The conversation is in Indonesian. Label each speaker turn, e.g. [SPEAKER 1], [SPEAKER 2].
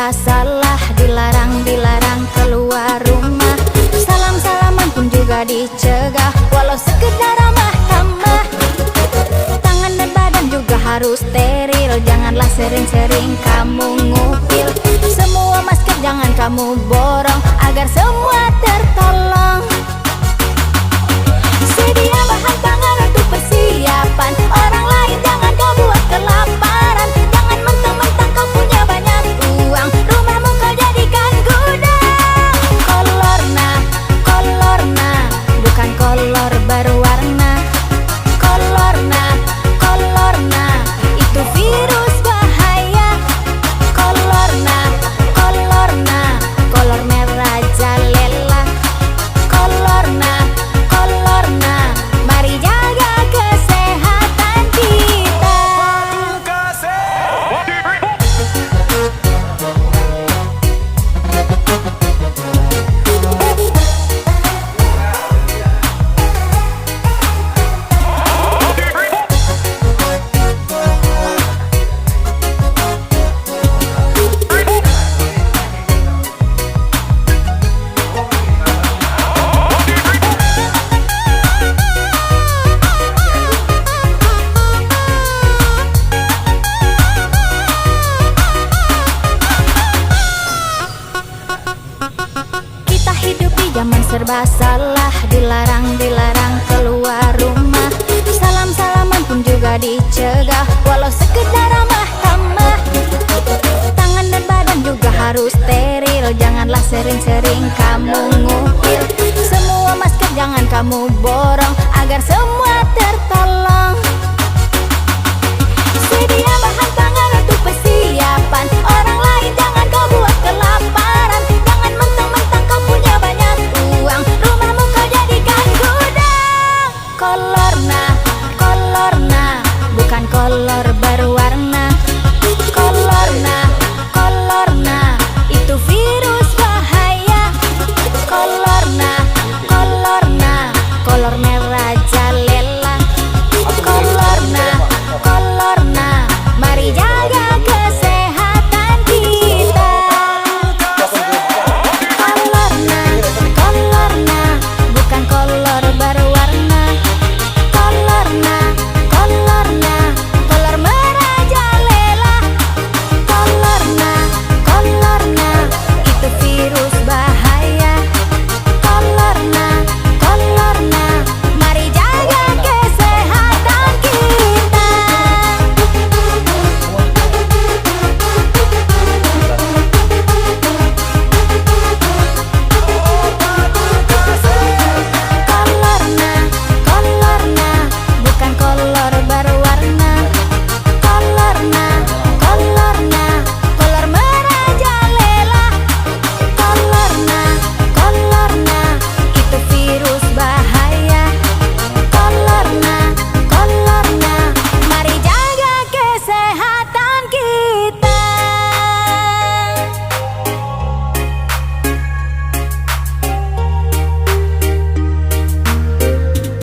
[SPEAKER 1] serba salah, dilarang keluar rumah. Salam-salaman pun juga dicegah, walau sekedar ramah tamah. Tangan dan badan juga harus steril, janganlah sering-sering kamu ngupil. Semua masker jangan kamu borong, agar semua tertolong. Sedia bahan pangan untuk persiapan, orang lain jangan kau buat kelaparan. Jangan mentang-mentang kau punya banyak uang, rumahmu kau jadikan gudang. Kolorna, bukan kolor berwarna. Kolorna, itu virus bahaya. Kolorna, kolor merah jalela. Kolorna, mari jaga kesehatan kita. Kita hidup di zaman serba salah, dilarang keluar rumah. Salam-salaman pun juga dicegah, walau sekedar ramah tamah. Tangan dan badan juga harus steril, janganlah sering-sering kamu ngupil. Semua masker jangan kamu borong, agar semua